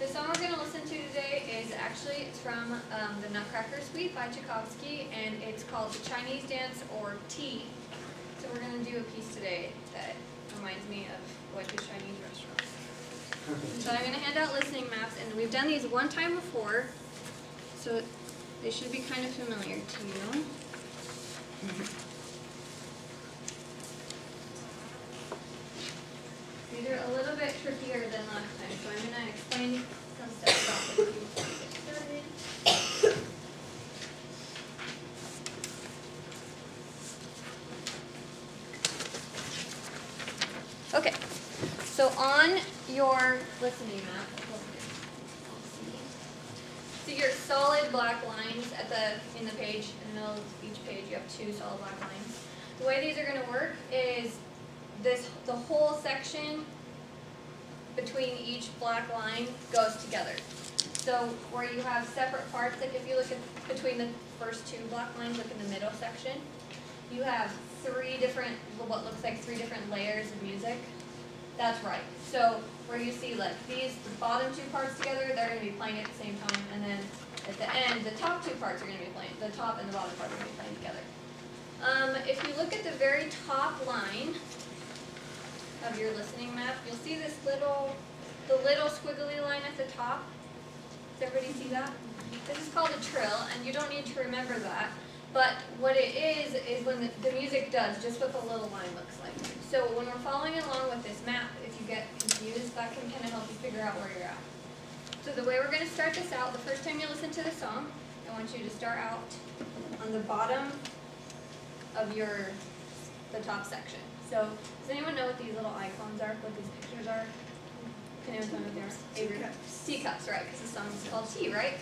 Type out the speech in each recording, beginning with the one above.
The song we're going to listen to today is actually from the Nutcracker Suite by Tchaikovsky, and it's called The Chinese Dance, or Tea. So we're going to do a piece today that reminds me of going to Chinese restaurants. So I'm going to hand out listening maps, and we've done these one time before, so they should be kind of familiar to you. These are a little bit trickier than last time, so I'm going to explain some stuff about this before we get started. Okay, so on your listening map, so your solid black lines in the page, in the middle of each page, you have two solid black lines. The way these are going to work is the whole section between each black line goes together. So where you have separate parts, like if you look at between the first two black lines, look in the middle section, you have what looks like three different layers of music. That's right. So where you see like the bottom two parts together, they're going to be playing at the same time, and then at the end, the top two parts are going to be playing, the top and the bottom part are going to be playing together. If you look at the very top line of your listening map, you'll see the little squiggly line at the top. Does everybody see that? This is called a trill, and you don't need to remember that. But what it is when the music does just what the little line looks like. So when we're following along with this map, if you get confused, that can kind of help you figure out where you're at. So the way we're going to start this out, the first time you listen to the song, I want you to start out on the bottom of the top section. So does anyone know what these little icons are, what these pictures are? Can anyone tell me what they are? Teacups, right, because the song is called Tea, right?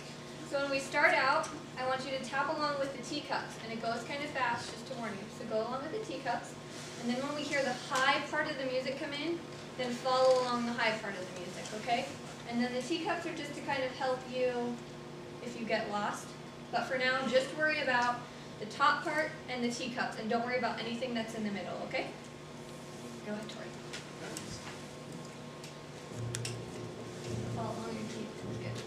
So when we start out, I want you to tap along with the teacups, and it goes kind of fast, just to warn you. So go along with the teacups, and then when we hear the high part of the music come in, then follow along the high part of the music, okay? And then the teacups are just to kind of help you if you get lost. But for now, just worry about the top part and the teacups, and don't worry about anything that's in the middle, okay? Go ahead, Tori. Follow along your teeth. Good.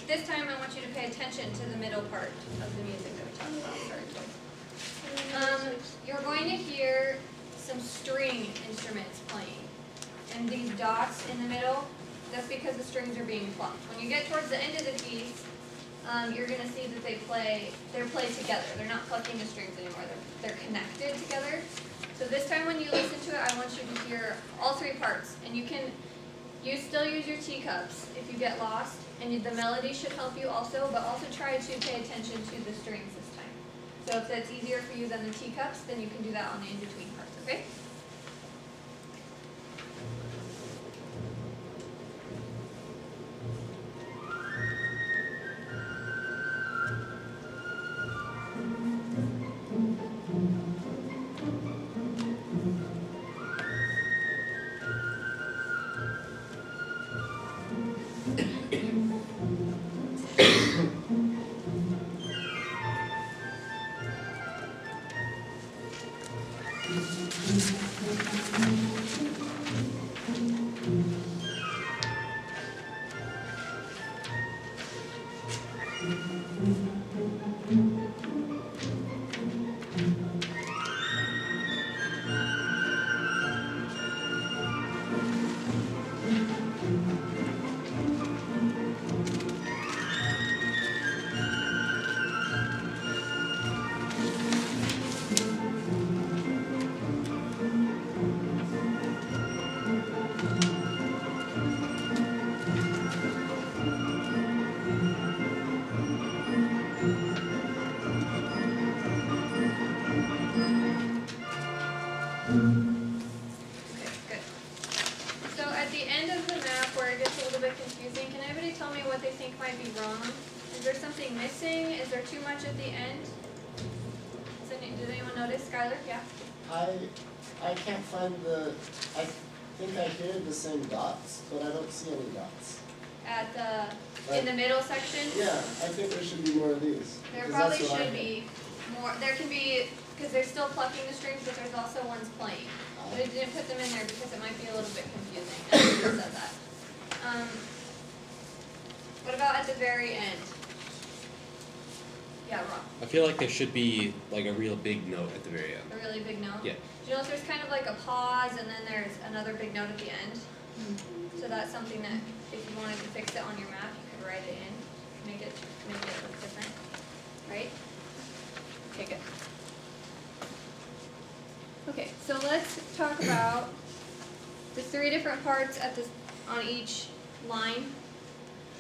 This time I want you to pay attention to the middle part of the music that we talked about. Sorry. You're going to hear some string instruments playing. And these dots in the middle, that's because the strings are being plucked. When you get towards the end of the piece, you're going to see that they're played together. They're not plucking the strings anymore. They're connected together. So this time when you listen to it, I want you to hear all three parts. And you still use your teacups if you get lost, and the melody should help you also, but also try to pay attention to the strings this time. So if that's easier for you than the teacups, then you can do that on the in-between parts, okay? might be wrong. Is there something missing? Is there too much at the end? Did anyone notice, Skylar? Yeah? I can't find the, I think I hear the same dots, but I don't see any dots. At the, in the middle section? Yeah, I think there should be more of these. There probably should be more. There can be, because they're still plucking the strings, but there's also ones playing. But I didn't put them in there because it might be a little bit confusing. I should have said that. What about at the very end? Yeah, Rob. I feel like there should be like a real big note at the very end. A really big note? Yeah. Do you know if there's kind of like a pause and then there's another big note at the end? So that's something that if you wanted to fix it on your map, you could write it in, make it look different, right? Okay, good. Okay, so let's talk about the 3 different parts at this on each line.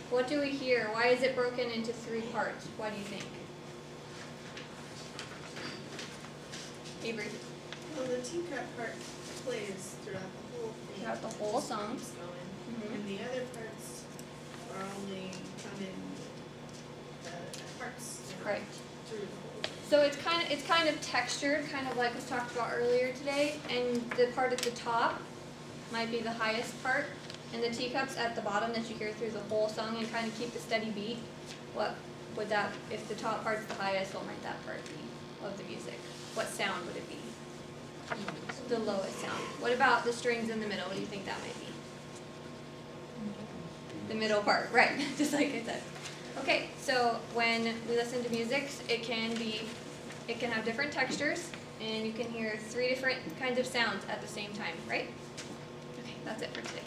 What do we hear? Why is it broken into 3 parts? Why do you think? Avery. Well, the teacup part plays throughout the whole thing. Throughout the whole song. Keeps going. Mm-hmm. And the other parts are only coming parts. Right. Through the whole thing. So it's kind of textured, kind of like was talked about earlier today, and the part at the top might be the highest part, and the teacups at the bottom that you hear through the whole song and kind of keep the steady beat. What would that, if the top part's the highest, what might that part be of the music? What sound would it be? The lowest sound. What about the strings in the middle? What do you think that might be? The middle part, right, just like I said. Okay, so when we listen to music, it can have different textures, and you can hear 3 different kinds of sounds at the same time, right? Okay, that's it for today.